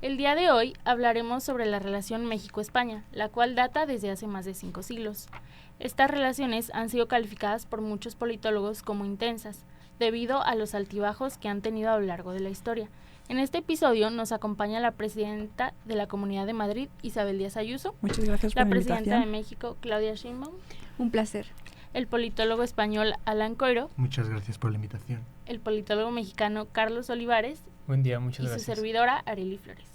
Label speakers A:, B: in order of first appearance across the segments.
A: El día de hoy hablaremos sobre la relación México-España, la cual data desde hace más de 5 siglos. Estas relaciones han sido calificadas por muchos politólogos como intensas, debido a los altibajos que han tenido a lo largo de la historia. En este episodio nos acompaña la presidenta de la Comunidad de Madrid, Isabel Díaz Ayuso.
B: Muchas gracias por la invitación.
A: La presidenta de México, Claudia Sheinbaum.
C: Un placer.
A: El politólogo español, Alan Coiro.
D: Muchas gracias por la invitación.
A: El politólogo mexicano, Carlos Olivares.
E: Buen día, muchas
A: gracias. Y su servidora, Arely Flores.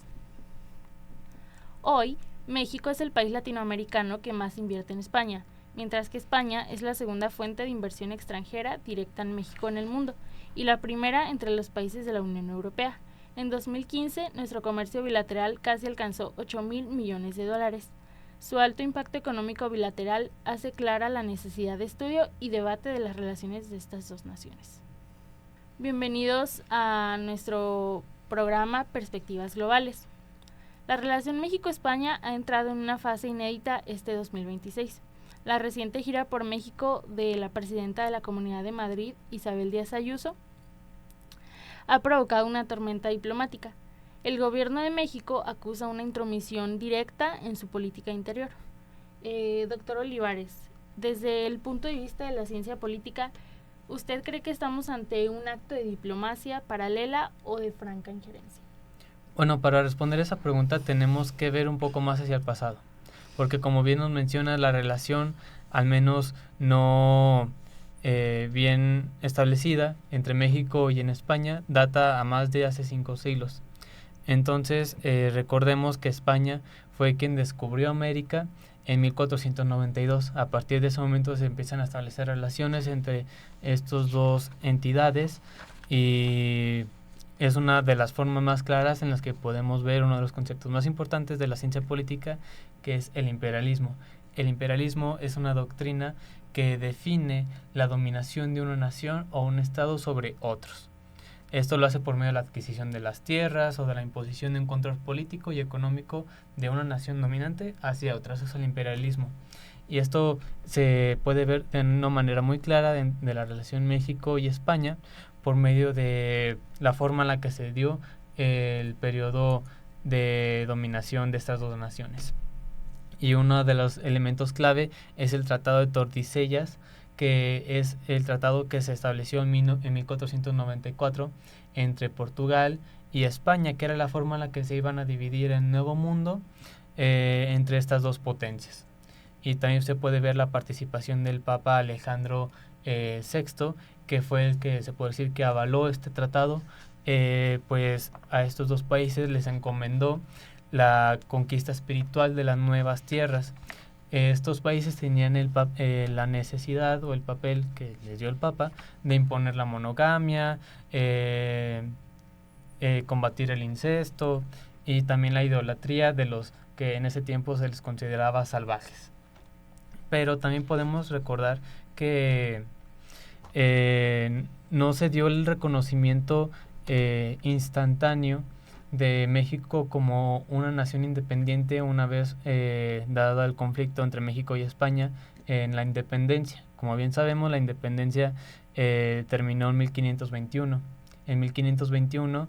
A: Hoy, México es el país latinoamericano que más invierte en España, mientras que España es la segunda fuente de inversión extranjera directa en México en el mundo y la primera entre los países de la Unión Europea. En 2015, nuestro comercio bilateral casi alcanzó 8,000 millones de dólares. Su alto impacto económico bilateral hace clara la necesidad de estudio y debate de las relaciones de estas dos naciones. Bienvenidos a nuestro programa Perspectivas Globales. La relación México-España ha entrado en una fase inédita este 2026. La reciente gira por México de la presidenta de la Comunidad de Madrid, Isabel Díaz Ayuso, ha provocado una tormenta diplomática. El gobierno de México acusa una intromisión directa en su política interior. Doctor Olivares, desde el punto de vista de la ciencia política, ¿usted cree que estamos ante un acto de diplomacia paralela o de franca injerencia?
E: Bueno, para responder esa pregunta tenemos que ver un poco más hacia el pasado, porque como bien nos menciona, la relación, al menos no bien establecida entre México y en España, data a más de hace 5 siglos. Entonces, recordemos que España fue quien descubrió América en 1492. A partir de ese momento se empiezan a establecer relaciones entre estas dos entidades y es una de las formas más claras en las que podemos ver uno de los conceptos más importantes de la ciencia política, que es el imperialismo. El imperialismo es una doctrina que define la dominación de una nación o un estado sobre otros. Esto lo hace por medio de la adquisición de las tierras o de la imposición de un control político y económico de una nación dominante hacia otras. Eso es el imperialismo. Y esto se puede ver de una manera muy clara de la relación México y España por medio de la forma en la que se dio el periodo de dominación de estas dos naciones. Y uno de los elementos clave es el Tratado de Tordesillas, que es el tratado que se estableció en 1494 entre Portugal y España, que era la forma en la que se iban a dividir el Nuevo Mundo entre estas dos potencias. Y también se puede ver la participación del Papa Alejandro VI, que fue el que se puede decir que avaló este tratado, pues a estos dos países les encomendó la conquista espiritual de las nuevas tierras. Estos países tenían la necesidad o el papel que les dio el Papa de imponer la monogamia, combatir el incesto y también la idolatría de los que en ese tiempo se les consideraba salvajes. Pero también podemos recordar que no se dio el reconocimiento instantáneo de México como una nación independiente una vez dado el conflicto entre México y España en la independencia. Como bien sabemos, la independencia terminó en 1521. En 1521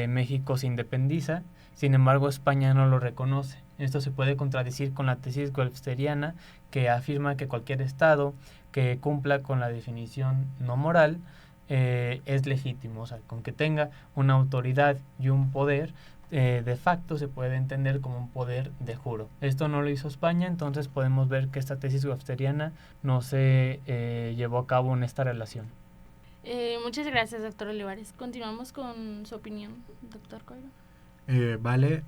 E: México se independiza, sin embargo España no lo reconoce. Esto se puede contradecir con la tesis golfsteriana, que afirma que cualquier estado que cumpla con la definición no moral es legítimo, o sea, con que tenga una autoridad y un poder de facto se puede entender como un poder de juro. Esto no lo hizo España, entonces podemos ver que esta tesis golfsteriana no se llevó a cabo en esta relación.
A: Muchas gracias, doctor Olivares. Continuamos con su opinión, doctor Coiro.
D: Vale,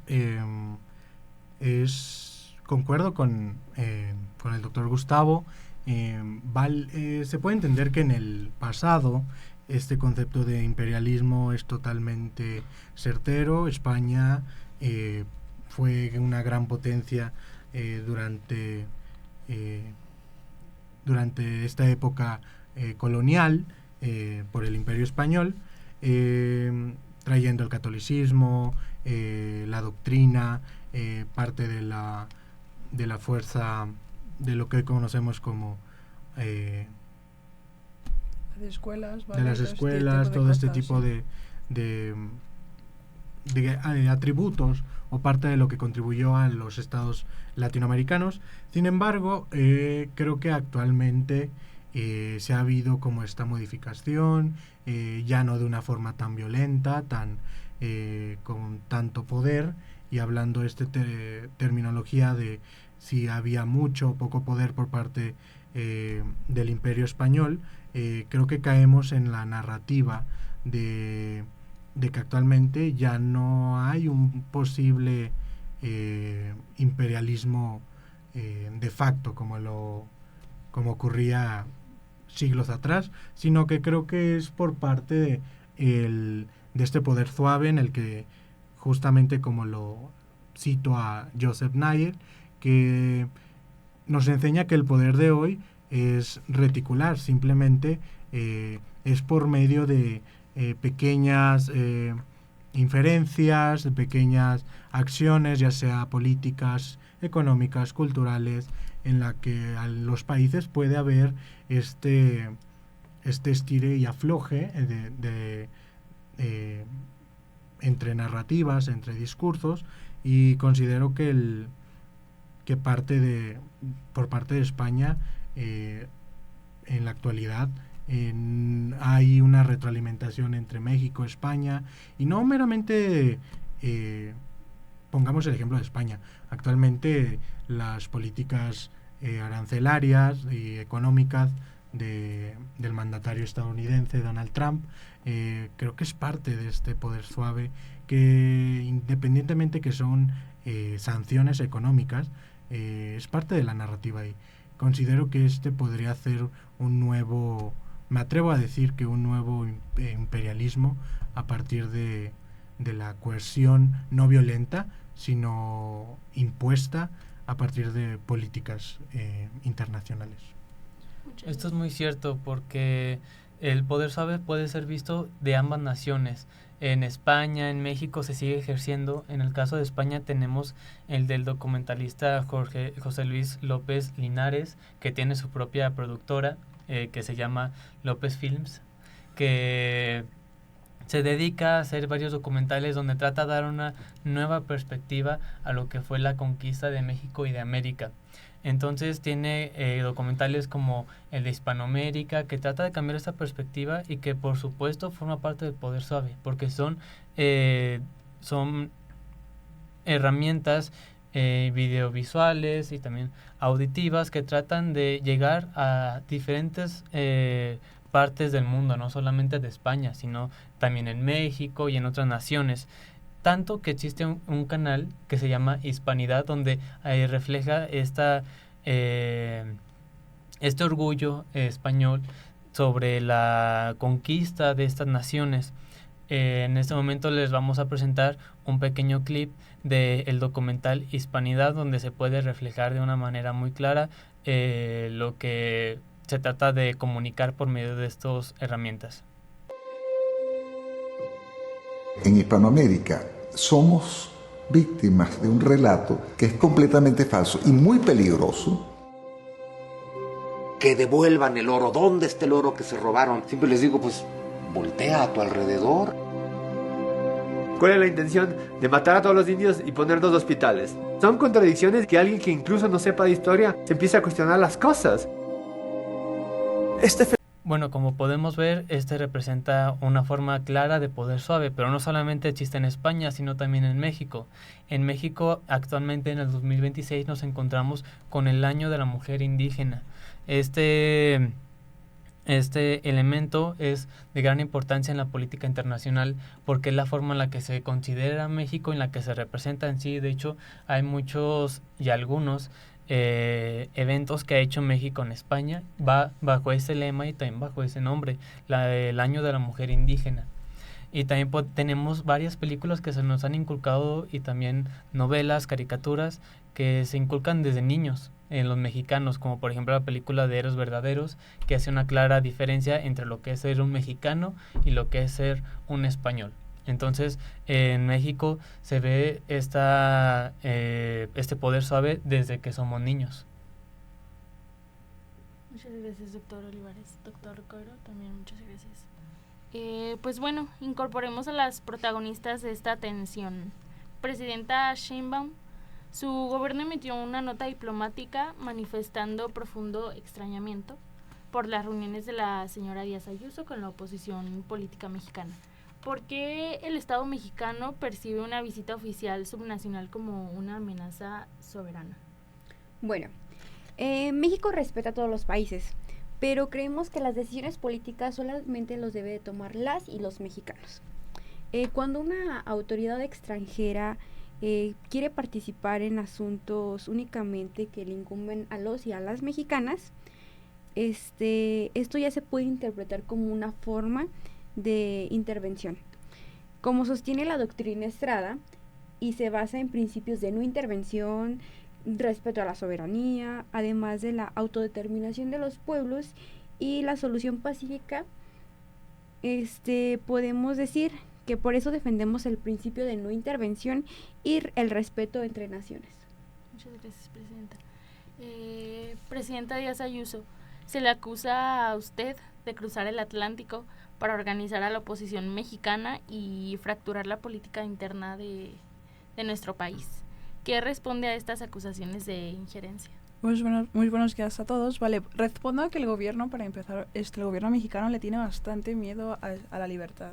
D: concuerdo con el doctor Gustavo. Se puede entender que en el pasado este concepto de imperialismo es totalmente certero. España fue una gran potencia durante esta época colonial por el Imperio Español, trayendo el catolicismo, la doctrina, parte de la fuerza de lo que conocemos como
B: escuelas,
D: de las escuelas, todo este tipo de atributos o parte de lo que contribuyó a los estados latinoamericanos. Sin embargo, creo que actualmente se ha habido como esta modificación, ya no de una forma tan violenta, con tanto poder, y hablando terminología de si había mucho o poco poder por parte del Imperio Español. Creo que caemos en la narrativa de que actualmente ya no hay un posible imperialismo de facto como ocurría siglos atrás, sino que creo que es por parte de este poder suave, en el que justamente, como lo cito a Joseph Nye, que nos enseña que el poder de hoy es reticular, simplemente es por medio de pequeñas inferencias, de pequeñas acciones, ya sea políticas, económicas, culturales, en la que a los países puede haber este estire y afloje entre narrativas, entre discursos, y considero que por parte de España en la actualidad hay una retroalimentación entre México, España, y no meramente pongamos el ejemplo de España. Actualmente las políticas arancelarias y económicas del mandatario estadounidense Donald Trump, creo que es parte de este poder suave, que independientemente que son sanciones económicas, es parte de la narrativa, y considero que este podría ser me atrevo a decir que un nuevo imperialismo a partir de la coerción no violenta, sino impuesta a partir de políticas internacionales.
E: Esto es muy cierto, porque el poder suave puede ser visto de ambas naciones. En España, en México se sigue ejerciendo. En el caso de España tenemos el del documentalista José Luis López Linares, que tiene su propia productora, que se llama López Films, que se dedica a hacer varios documentales donde trata de dar una nueva perspectiva a lo que fue la conquista de México y de América. Entonces tiene documentales como el de Hispanoamérica, que trata de cambiar esta perspectiva, y que por supuesto forma parte del poder suave, porque son herramientas videovisuales y también auditivas que tratan de llegar a diferentes partes del mundo, no solamente de España, sino también en México y en otras naciones. Tanto que existe un canal que se llama Hispanidad, donde refleja este orgullo español sobre la conquista de estas naciones. En este momento les vamos a presentar un pequeño clip del documental Hispanidad, donde se puede reflejar de una manera muy clara lo que se trata de comunicar por medio de estas herramientas.
B: En Hispanoamérica somos víctimas de un relato que es completamente falso y muy peligroso.
C: Que devuelvan el oro. ¿Dónde está el oro que se robaron? Siempre les digo, pues, voltea a tu alrededor.
F: ¿Cuál es la intención de matar a todos los indios y poner 2 hospitales? Son contradicciones que alguien que incluso no sepa de historia se empieza a cuestionar las cosas.
E: Bueno, como podemos ver, este representa una forma clara de poder suave, pero no solamente existe en España, sino también en México. En México, actualmente en el 2026, nos encontramos con el Año de la Mujer Indígena. Este elemento es de gran importancia en la política internacional, porque es la forma en la que se considera México, en la que se representa en sí. De hecho, hay muchos y algunos eventos que ha hecho México en España va bajo ese lema y también bajo ese nombre, el Año de la Mujer Indígena. Y también tenemos varias películas que se nos han inculcado, y también novelas, caricaturas que se inculcan desde niños en los mexicanos, como por ejemplo la película de Héroes Verdaderos, que hace una clara diferencia entre lo que es ser un mexicano y lo que es ser un español. Entonces, en México se ve este poder suave desde que somos niños.
A: Muchas gracias, doctor Olivares. Doctor Coiro, también muchas gracias. Pues bueno, incorporemos a las protagonistas de esta tensión. Presidenta Sheinbaum, su gobierno emitió una nota diplomática manifestando profundo extrañamiento por las reuniones de la señora Díaz Ayuso con la oposición política mexicana. ¿Por qué el Estado mexicano percibe una visita oficial subnacional como una amenaza soberana?
G: Bueno, México respeta a todos los países, pero creemos que las decisiones políticas solamente los debe de tomar las y los mexicanos. Cuando una autoridad extranjera quiere participar en asuntos únicamente que le incumben a los y a las mexicanas, esto ya se puede interpretar como una forma de intervención. Como sostiene la doctrina Estrada, y se basa en principios de no intervención, respeto a la soberanía, además de la autodeterminación de los pueblos y la solución pacífica, podemos decir que por eso defendemos el principio de no intervención y el respeto entre naciones.
A: Muchas gracias, Presidenta. Presidenta Díaz Ayuso, se le acusa a usted de cruzar el Atlántico para organizar a la oposición mexicana y fracturar la política interna de nuestro país. ¿Qué responde a estas acusaciones de injerencia?
H: Muy buenos días a todos. Vale, respondo que el gobierno, para empezar, el gobierno mexicano le tiene bastante miedo a la libertad.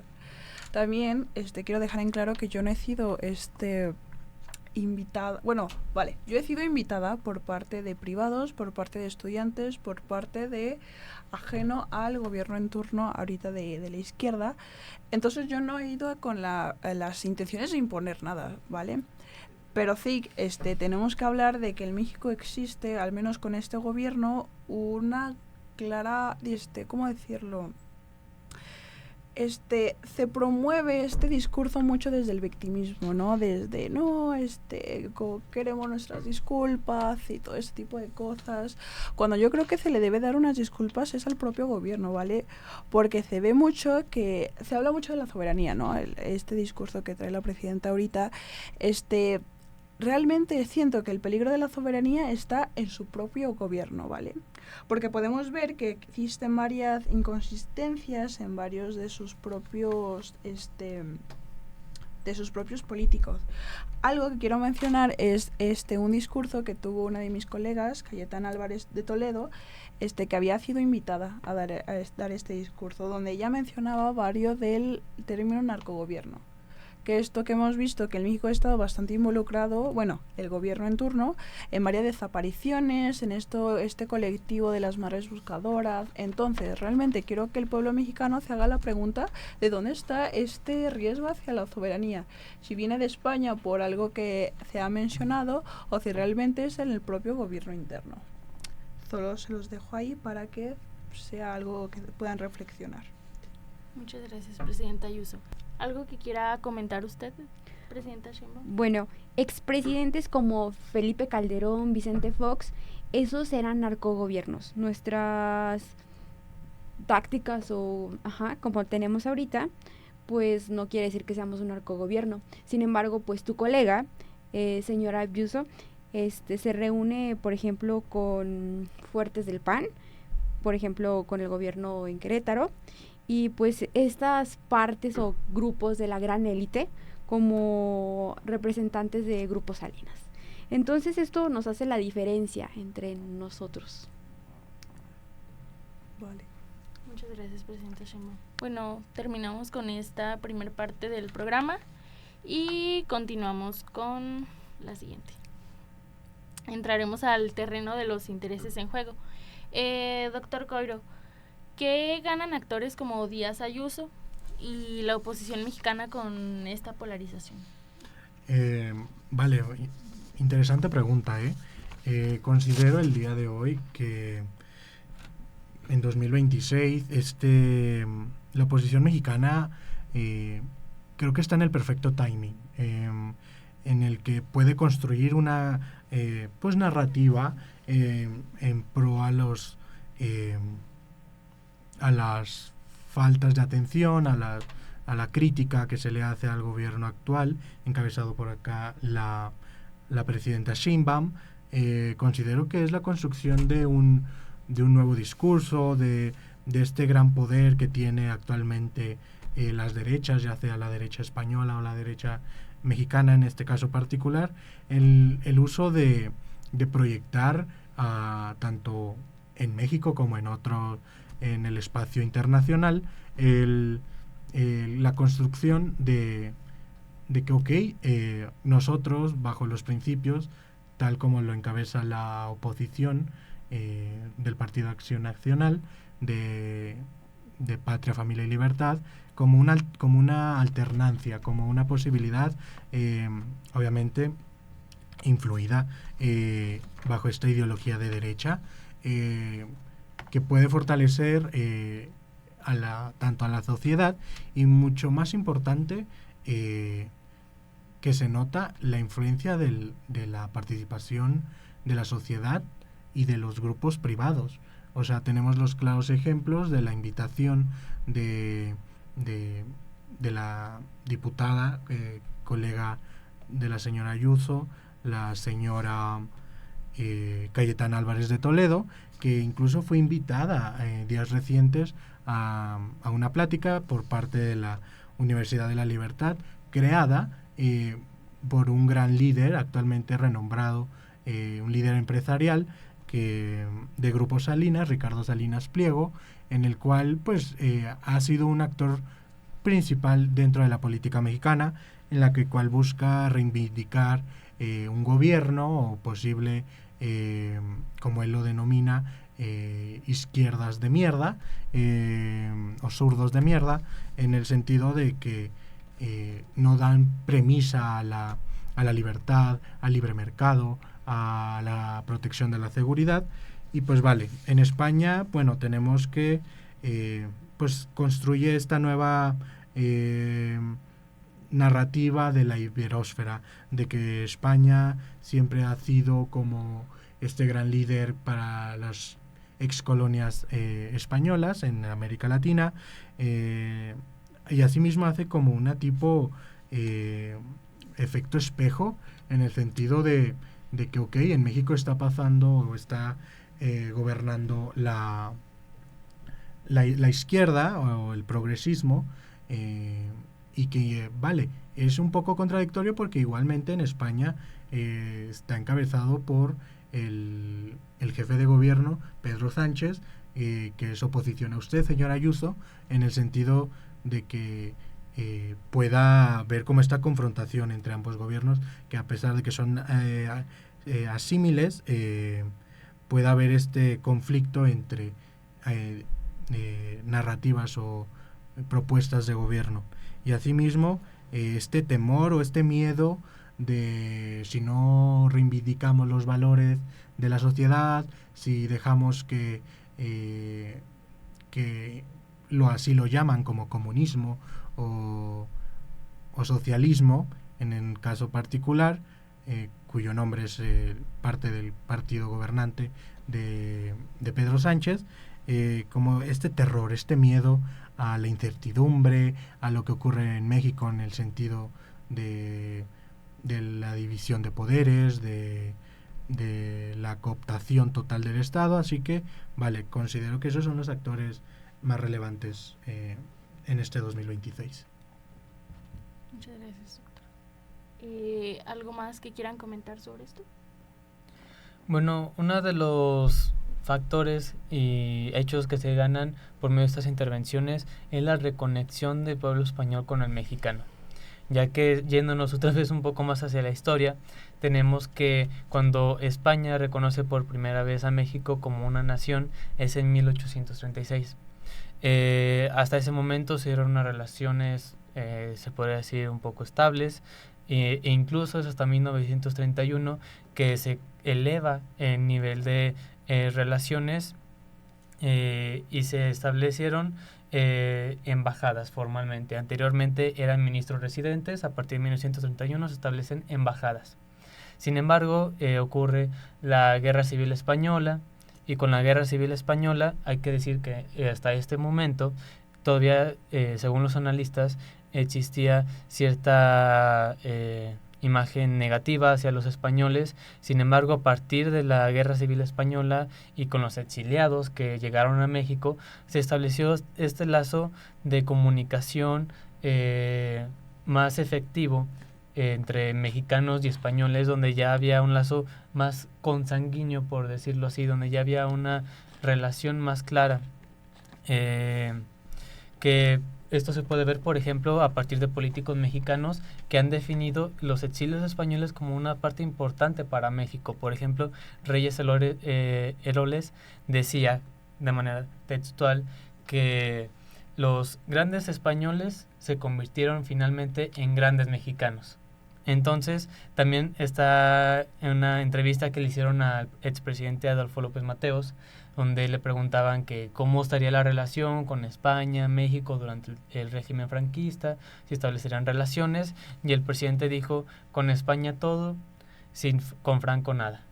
H: También quiero dejar en claro que yo no he sido invitada, yo he sido invitada por parte de privados, por parte de estudiantes, por parte de ajeno al gobierno en turno ahorita de la izquierda. Entonces yo no he ido con las intenciones de imponer nada, ¿vale? Pero sí, tenemos que hablar de que en México existe, al menos con este gobierno, una clara, ¿cómo decirlo? Se promueve este discurso mucho desde el victimismo, ¿no? Desde, queremos nuestras disculpas y todo ese tipo de cosas. Cuando yo creo que se le debe dar unas disculpas es al propio gobierno, ¿vale? Porque se ve mucho que, se habla mucho de la soberanía, ¿no? Este discurso que trae la presidenta ahorita, realmente siento que el peligro de la soberanía está en su propio gobierno, ¿vale? Porque podemos ver que existen varias inconsistencias en varios de sus propios políticos. Algo que quiero mencionar es un discurso que tuvo una de mis colegas, Cayetana Álvarez de Toledo, que había sido invitada a dar este discurso, donde ella mencionaba varios del término narcogobierno. Que esto que hemos visto, que el México ha estado bastante involucrado, el gobierno en turno, en varias desapariciones, en este colectivo de las madres buscadoras. Entonces, realmente quiero que el pueblo mexicano se haga la pregunta de dónde está este riesgo hacia la soberanía. Si viene de España por algo que se ha mencionado o si realmente es en el propio gobierno interno. Solo se los dejo ahí para que sea algo que puedan reflexionar.
A: Muchas gracias, Presidenta Ayuso. ¿Algo que quiera comentar usted, Presidenta Sheinbaum?
G: Bueno, expresidentes como Felipe Calderón, Vicente Fox, esos eran narcogobiernos. Nuestras tácticas como tenemos ahorita, pues no quiere decir que seamos un narcogobierno. Sin embargo, pues tu colega, señora Ayuso, se reúne, por ejemplo, con fuertes del PAN, por ejemplo, con el gobierno en Querétaro, y pues estas partes o grupos de la gran élite como representantes de grupos Salinas. Entonces esto nos hace la diferencia entre nosotros.
H: Vale.
A: Muchas gracias, Presidenta Sheinbaum. Bueno, terminamos con esta primera parte del programa y continuamos con la siguiente. Entraremos al terreno de los intereses en juego. Doctor Coiro, ¿qué ganan actores como Díaz Ayuso y la oposición mexicana con esta polarización?
D: Vale, interesante pregunta, considero el día de hoy que en 2026 la oposición mexicana creo que está en el perfecto timing, en el que puede construir una narrativa en pro a las faltas de atención, a la crítica que se le hace al gobierno actual, encabezado por acá la presidenta Sheinbaum. Considero que es la construcción de un nuevo discurso, de este gran poder que tiene actualmente las derechas, ya sea la derecha española o la derecha mexicana en este caso particular, el uso de proyectar tanto en México como en el espacio internacional la construcción de que nosotros, bajo los principios tal como lo encabeza la oposición del Partido Acción Nacional de Patria, Familia y Libertad, como una alternancia, como una posibilidad, obviamente influida bajo esta ideología de derecha, que puede fortalecer tanto a la sociedad, y mucho más importante, que se nota la influencia de la participación de la sociedad y de los grupos privados. O sea, tenemos los claros ejemplos de la invitación de la diputada, colega de la señora Ayuso, la señora Cayetana Álvarez de Toledo, que incluso fue invitada días recientes a una plática por parte de la Universidad de la Libertad, creada por un gran líder actualmente renombrado, un líder empresarial de Grupo Salinas, Ricardo Salinas Pliego, en el cual pues ha sido un actor principal dentro de la política mexicana, en la cual busca reivindicar un gobierno o posible, como él lo denomina, izquierdas de mierda, o zurdos de mierda, en el sentido de que no dan premisa a la libertad, al libre mercado, a la protección de la seguridad. Y pues vale, en España, bueno, tenemos que pues construye esta nueva narrativa de la iberósfera, de que España siempre ha sido como este gran líder para las excolonias españolas en América Latina, y asimismo hace como una tipo efecto espejo, en el sentido de que en México está pasando o está gobernando la izquierda o el progresismo, y que vale, es un poco contradictorio porque igualmente en España está encabezado por el jefe de gobierno, Pedro Sánchez, que es oposición a usted, señora Ayuso, en el sentido de que pueda ver como esta confrontación entre ambos gobiernos, que a pesar de que son asímiles, pueda haber este conflicto entre narrativas o propuestas de gobierno. Y asimismo, este temor o este miedo de si no reivindicamos los valores de la sociedad, si dejamos que así lo llaman como comunismo o socialismo, en el caso particular, cuyo nombre es parte del partido gobernante de Pedro Sánchez, como este terror, este miedo a la incertidumbre, a lo que ocurre en México en el sentido de la división de poderes, de la cooptación total del Estado. Así que, vale, considero que esos son los actores más relevantes en este 2026.
A: Muchas gracias, doctor. ¿Algo más que quieran comentar sobre esto?
E: Bueno, uno de los factores y hechos que se ganan por medio de estas intervenciones es la reconexión del pueblo español con el mexicano, ya que yéndonos otra vez un poco más hacia la historia, tenemos que cuando España reconoce por primera vez a México como una nación es en 1836. Hasta ese momento se dieron unas relaciones, se podría decir, un poco estables, e incluso es hasta 1931 que se eleva el nivel de relaciones y se establecieron embajadas formalmente. Anteriormente eran ministros residentes, a partir de 1931 se establecen embajadas. Sin embargo, ocurre la Guerra Civil Española, y con la Guerra Civil Española hay que decir que hasta este momento todavía, según los analistas, existía cierta imagen negativa hacia los españoles. Sin embargo, a partir de la Guerra Civil Española y con los exiliados que llegaron a México, se estableció este lazo de comunicación más efectivo entre mexicanos y españoles, donde ya había un lazo más consanguíneo, por decirlo así, donde ya había una relación más clara, que esto se puede ver, por ejemplo, a partir de políticos mexicanos que han definido los exilios españoles como una parte importante para México. Por ejemplo, Reyes Heroles decía de manera textual que los grandes españoles se convirtieron finalmente en grandes mexicanos. Entonces, también está en una entrevista que le hicieron al expresidente Adolfo López Mateos, donde le preguntaban que cómo estaría la relación con España, México durante el régimen franquista, si establecerían relaciones, y el presidente dijo, con España todo, con Franco nada.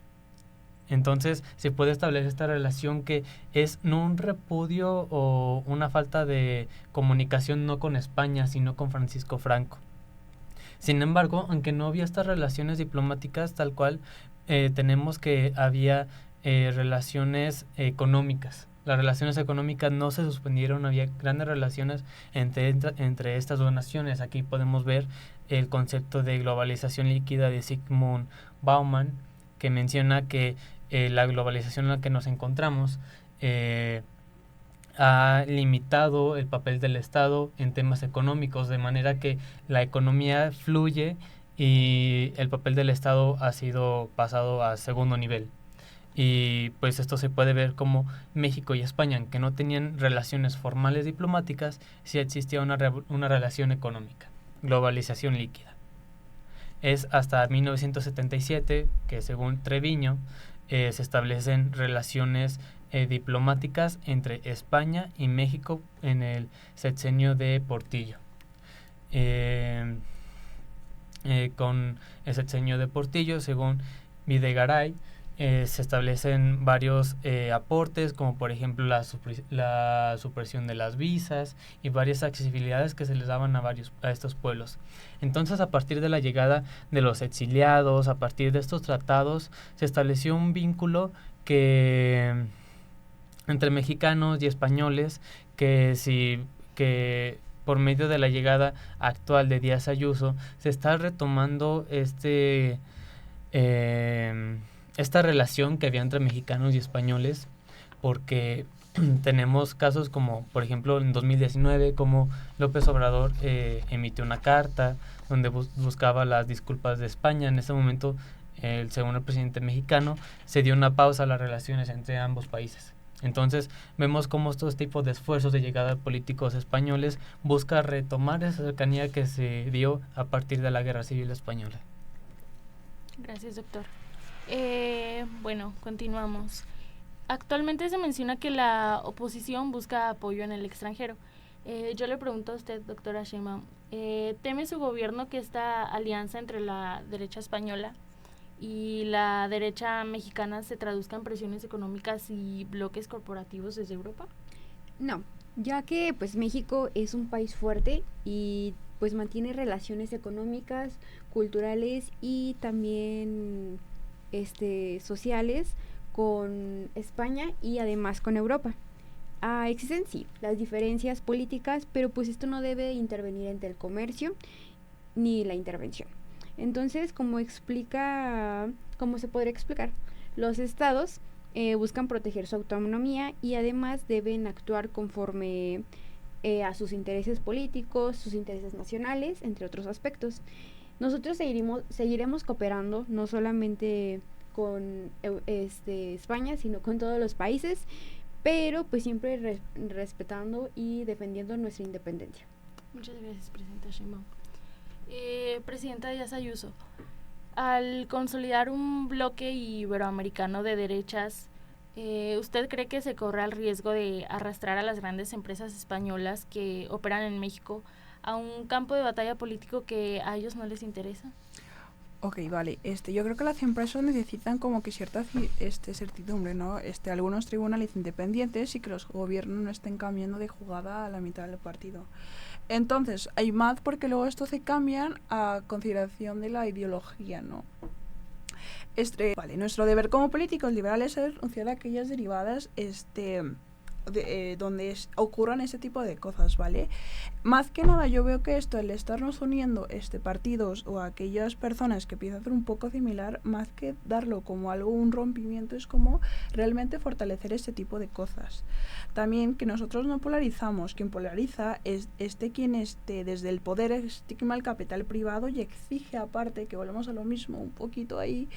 E: Entonces se puede establecer esta relación que es no un repudio o una falta de comunicación no con España, sino con Francisco Franco. Sin embargo, aunque no había estas relaciones diplomáticas tal cual, tenemos que había relaciones económicas. Las relaciones económicas no se suspendieron, había grandes relaciones entre estas dos naciones. Aquí podemos ver el concepto de globalización líquida de Zygmunt Bauman, que menciona que la globalización en la que nos encontramos ha limitado el papel del Estado en temas económicos, de manera que la economía fluye y el papel del Estado ha sido pasado a segundo nivel. Y pues esto se puede ver como México y España, aunque no tenían relaciones formales diplomáticas, sí existía una relación económica, globalización líquida. Es hasta 1977 que, según Treviño, se establecen relaciones diplomáticas entre España y México en el sexenio de Portillo. Con el sexenio de Portillo, según Videgaray, se establecen varios aportes, como por ejemplo la supresión de las visas y varias accesibilidades que se les daban a estos pueblos. Entonces, a partir de la llegada de los exiliados, a partir de estos tratados, se estableció un vínculo entre mexicanos y españoles que por medio de la llegada actual de Díaz Ayuso se está retomando esta relación que había entre mexicanos y españoles, porque tenemos casos como, por ejemplo, en 2019, como López Obrador emitió una carta donde buscaba las disculpas de España. En ese momento, según el presidente mexicano, se dio una pausa a las relaciones entre ambos países. Entonces, vemos cómo estos tipos de esfuerzos de llegada de políticos españoles busca retomar esa cercanía que se dio a partir de la Guerra Civil Española.
A: Gracias, doctor. Bueno, continuamos. Actualmente se menciona que la oposición busca apoyo en el extranjero. Yo le pregunto a usted, doctora Sheinbaum, ¿teme su gobierno que esta alianza entre la derecha española y la derecha mexicana se traduzca en presiones económicas y bloques corporativos desde Europa?
G: No, ya que pues México es un país fuerte y pues mantiene relaciones económicas, culturales y también sociales con España y además con Europa. Existen sí las diferencias políticas, pero pues esto no debe intervenir entre el comercio ni la intervención. Entonces, como se podría explicar, los estados buscan proteger su autonomía y además deben actuar conforme a sus intereses políticos, sus intereses nacionales, entre otros aspectos. Nosotros seguiremos cooperando no solamente con España, sino con todos los países, pero pues siempre respetando y defendiendo nuestra independencia.
A: Muchas gracias, presidenta Sheinbaum. Presidenta Díaz Ayuso, al consolidar un bloque iberoamericano de derechas, ¿usted cree que se corre el riesgo de arrastrar a las grandes empresas españolas que operan en México a un campo de batalla político que a ellos no les interesa?
H: Ok, vale. Yo creo que las empresas necesitan como que cierta certidumbre, ¿no? Algunos tribunales independientes y que los gobiernos no estén cambiando de jugada a la mitad del partido. Entonces, hay más porque luego esto se cambian a consideración de la ideología, ¿no? Vale, nuestro deber como políticos liberales es denunciar aquellas derivadas donde ocurran ese tipo de cosas, ¿vale? Más que nada yo veo que esto, el estarnos uniendo partidos o aquellas personas que empiezan a hacer un poco similar, más que darlo como algo, un rompimiento, es como realmente fortalecer este tipo de cosas. También que nosotros no polarizamos, quien polariza es quien desde el poder estima el capital privado y exige aparte, que volvemos a lo mismo, un poquito ahí,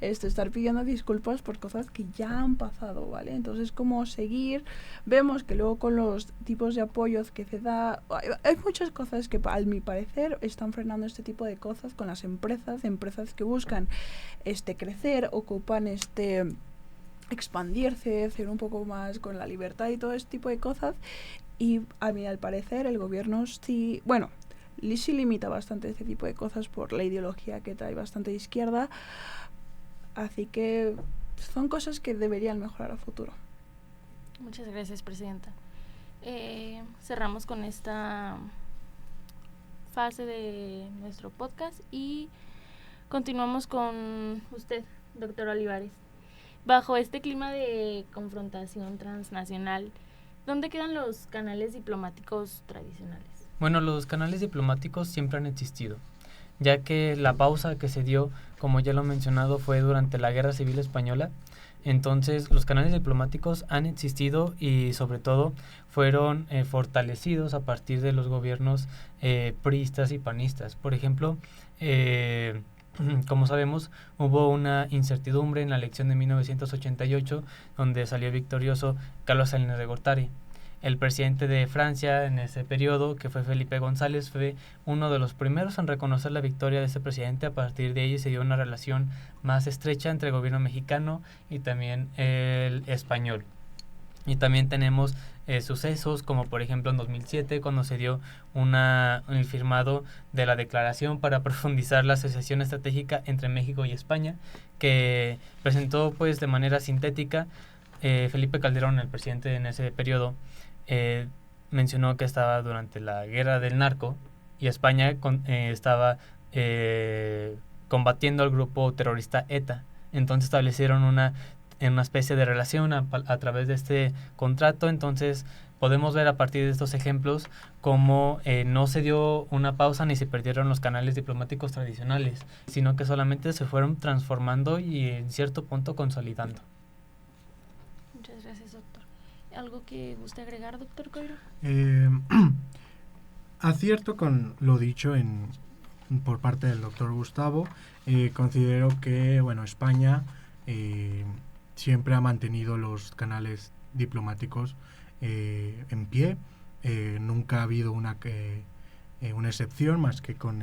H: estar pidiendo disculpas por cosas que ya han pasado, ¿vale? Entonces como seguir. Vemos que luego con los tipos de apoyos que se da, hay muchas cosas que a mi parecer están frenando este tipo de cosas con las empresas que buscan crecer, ocupan expandirse, hacer un poco más con la libertad y todo este tipo de cosas, y a mí al parecer el gobierno sí limita bastante ese tipo de cosas por la ideología que trae bastante de izquierda, así que son cosas que deberían mejorar a futuro.
A: Muchas gracias, Presidenta. Cerramos con esta fase de nuestro podcast y continuamos con usted, doctor Olivares. Bajo este clima de confrontación transnacional, ¿dónde quedan los canales diplomáticos tradicionales?
E: Bueno, los canales diplomáticos siempre han existido, ya que la pausa que se dio, como ya lo he mencionado, fue durante la Guerra Civil Española. Entonces los canales diplomáticos han existido y sobre todo fueron fortalecidos a partir de los gobiernos priistas y panistas. Por ejemplo, como sabemos, hubo una incertidumbre en la elección de 1988 donde salió victorioso Carlos Salinas de Gortari. El presidente de Francia en ese periodo, que fue Felipe González, fue uno de los primeros en reconocer la victoria de ese presidente. A partir de ahí se dio una relación más estrecha entre el gobierno mexicano y también el español. Y también tenemos sucesos como por ejemplo en 2007 cuando se dio el firmado de la declaración para profundizar la asociación estratégica entre México y España, que presentó pues de manera sintética Felipe Calderón, el presidente en ese periodo. Mencionó que estaba durante la guerra del narco y España estaba combatiendo al grupo terrorista ETA. Entonces establecieron una especie de relación a través de este contrato. Entonces podemos ver a partir de estos ejemplos cómo no se dio una pausa ni se perdieron los canales diplomáticos tradicionales, sino que solamente se fueron transformando y en cierto punto consolidando.
A: Muchas gracias, doctor. ¿Algo que guste agregar, doctor Coiro?
D: Acierto con lo dicho por parte del doctor Gustavo. Considero que España siempre ha mantenido los canales diplomáticos en pie. Nunca ha habido una excepción más que con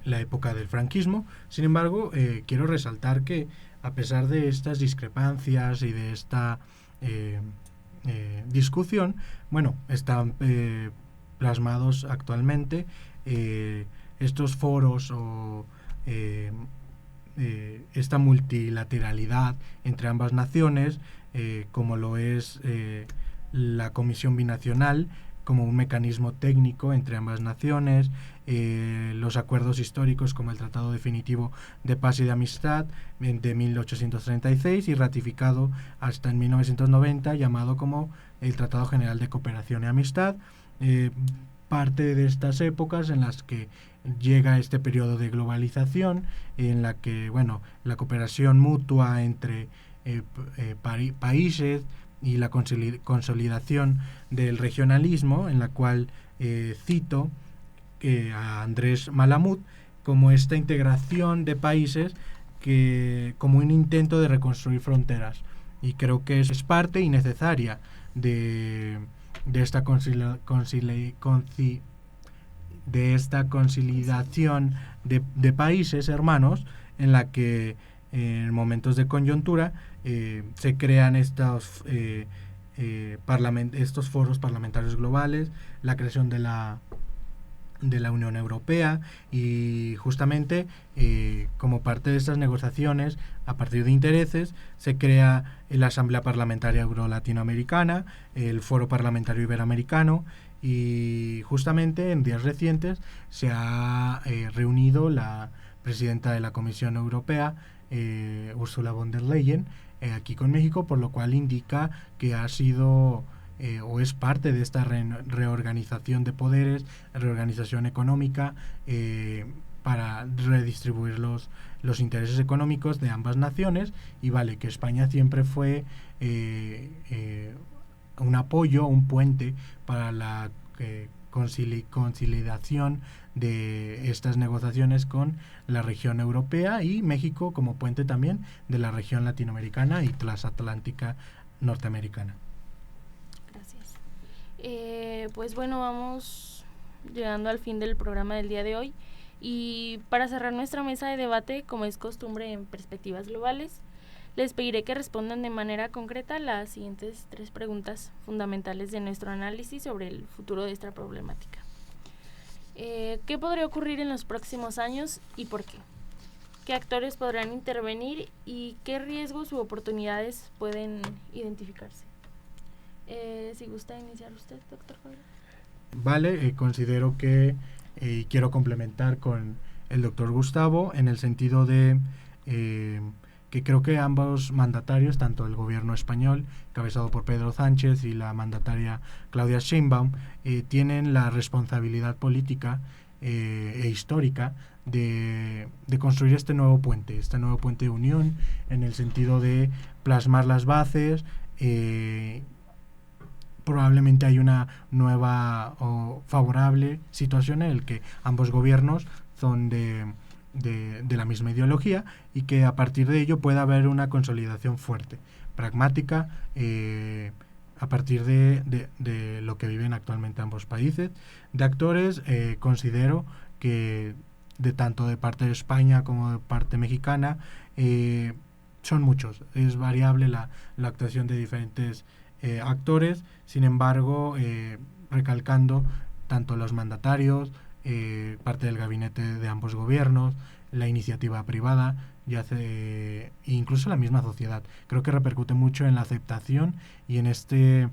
D: la época del franquismo. Sin embargo, quiero resaltar que a pesar de estas discrepancias y de esta discusión, están plasmados actualmente estos foros o esta multilateralidad entre ambas naciones, como lo es la Comisión Binacional, como un mecanismo técnico entre ambas naciones, los acuerdos históricos como el Tratado Definitivo de Paz y de Amistad de 1836 y ratificado hasta en 1990, llamado como el Tratado General de Cooperación y Amistad. Parte de estas épocas en las que llega este periodo de globalización, en la que la cooperación mutua entre países y la consolidación del regionalismo, en la cual cito a Andrés Malamud como esta integración de países como un intento de reconstruir fronteras, y creo que es parte y necesaria de esta consolidación de países hermanos, en la que en momentos de coyuntura se crean estos foros parlamentarios globales, la creación de la Unión Europea, y justamente como parte de estas negociaciones, a partir de intereses, se crea la Asamblea Parlamentaria Euro-Latinoamericana, el Foro Parlamentario Iberoamericano, Y justamente en días recientes se ha reunido la presidenta de la Comisión Europea, Ursula von der Leyen, aquí con México, por lo cual indica que ha sido o es parte de esta reorganización de poderes, reorganización económica, para redistribuir los intereses económicos de ambas naciones. Y vale, que España siempre fue un apoyo, un puente para la conciliación de estas negociaciones con la región europea, y México como puente también de la región latinoamericana y transatlántica norteamericana.
A: Gracias. Pues bueno, vamos llegando al fin del programa del día de hoy, y para cerrar nuestra mesa de debate, como es costumbre en Perspectivas Globales, les pediré que respondan de manera concreta las siguientes 3 preguntas fundamentales de nuestro análisis sobre el futuro de esta problemática. ¿Qué podría ocurrir en los próximos años y por qué? ¿Qué actores podrán intervenir y qué riesgos u oportunidades pueden identificarse? Si gusta iniciar usted, doctor Javier.
D: Vale, considero que, y quiero complementar con el doctor Gustavo, en el sentido de que creo que ambos mandatarios, tanto el gobierno español, encabezado por Pedro Sánchez, y la mandataria Claudia Sheinbaum, tienen la responsabilidad política e histórica de construir este nuevo puente de unión, en el sentido de plasmar las bases. Probablemente hay una nueva o favorable situación en la que ambos gobiernos son de la misma ideología, y que a partir de ello pueda haber una consolidación fuerte, pragmática, a partir de lo que viven actualmente ambos países. De actores, considero que tanto de parte de España como de parte mexicana, son muchos, es variable la actuación de diferentes actores. Sin embargo, recalcando tanto los mandatarios, parte del gabinete de ambos gobiernos, la iniciativa privada, incluso la misma sociedad. Creo que repercute mucho en la aceptación y en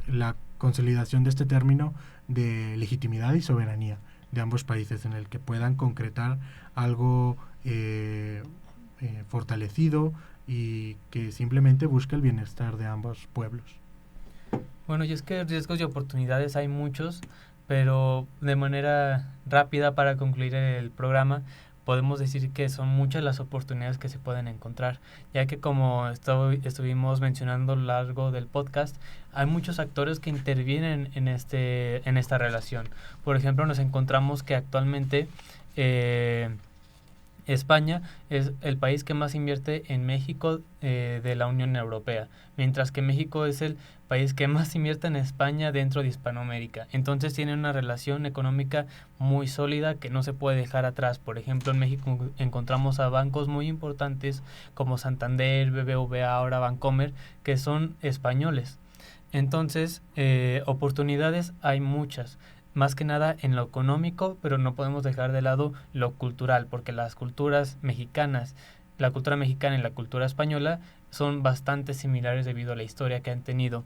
D: la consolidación de este término de legitimidad y soberanía de ambos países, en el que puedan concretar algo fortalecido y que simplemente busque el bienestar de ambos pueblos.
E: Bueno, y es que riesgos y oportunidades hay muchos, pero de manera rápida, para concluir el programa, podemos decir que son muchas las oportunidades que se pueden encontrar, ya que, como estuvimos mencionando a lo largo del podcast, hay muchos actores que intervienen en esta relación. Por ejemplo, nos encontramos que actualmente España es el país que más invierte en México de la Unión Europea, mientras que México es el país que más invierte en España dentro de Hispanoamérica. Entonces tiene una relación económica muy sólida que no se puede dejar atrás. Por ejemplo, en México encontramos a bancos muy importantes como Santander, BBVA, ahora Bancomer, que son españoles. Entonces, oportunidades hay muchas, más que nada en lo económico, pero no podemos dejar de lado lo cultural, porque las culturas mexicanas, la cultura mexicana y la cultura española son bastante similares debido a la historia que han tenido.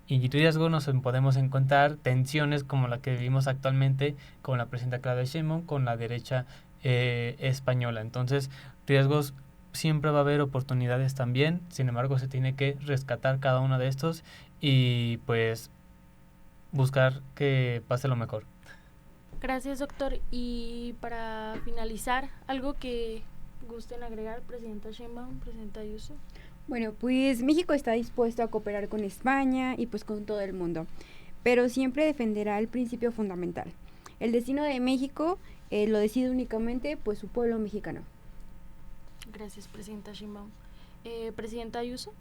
E: Y riesgos nos podemos encontrar tensiones como la que vivimos actualmente con la presidenta Claudia Sheinbaum, con la derecha española. Entonces, riesgos siempre va a haber, oportunidades también. Sin embargo, se tiene que rescatar cada uno de estos y pues buscar que pase lo mejor.
A: Gracias, doctor. Y para finalizar, ¿algo que gusten agregar, presidenta Sheinbaum, presidenta Ayuso?
G: Bueno, pues México está dispuesto a cooperar con España y pues con todo el mundo, pero siempre defenderá el principio fundamental. El destino de México lo decide únicamente pues su pueblo mexicano.
A: Gracias, presidenta Sheinbaum. Presidenta Ayuso.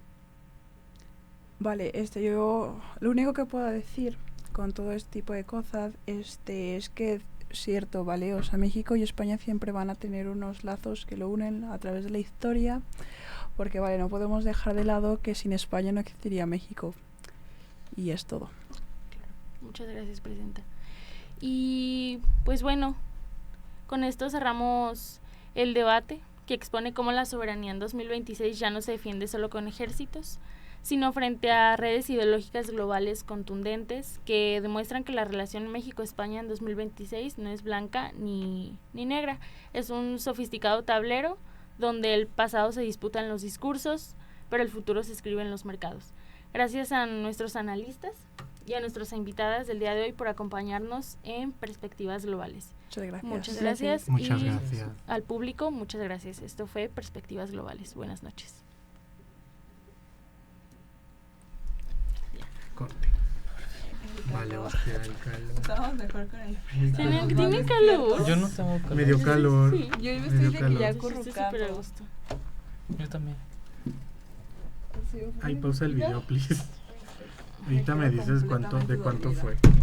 H: Vale, yo lo único que puedo decir con todo este tipo de cosas es que cierto, ¿vale? O sea, México y España siempre van a tener unos lazos que lo unen a través de la historia, porque, vale, no podemos dejar de lado que sin España no existiría México. Y es todo.
A: Claro. Muchas gracias, presidenta. Y, pues bueno, con esto cerramos el debate que expone cómo la soberanía en 2026 ya no se defiende solo con ejércitos, sino frente a redes ideológicas globales contundentes que demuestran que la relación México-España en 2026 no es blanca ni negra. Es un sofisticado tablero donde el pasado se disputa en los discursos, pero el futuro se escribe en los mercados. Gracias a nuestros analistas y a nuestras invitadas del día de hoy por acompañarnos en Perspectivas Globales.
H: Muchas gracias.
A: Muchas gracias.
D: Muchas
A: y
D: gracias.
A: al público, muchas gracias. Esto fue Perspectivas Globales. Buenas noches.
D: Corte. Vale, hostia, el calor.
H: Estamos mejor con el
A: ¿Tienen calor?
E: Yo no tengo calor.
D: Me dio calor.
A: Sí.
H: Yo me
D: Me
H: estoy
D: dio
H: de que
D: calor.
H: ya
A: Estoy súper a
H: acurrucando.
A: gusto.
E: Yo también.
D: Ay, pausa el video, please. Ahorita me dices de cuánto
H: Completamente
D: fue.
H: dormida.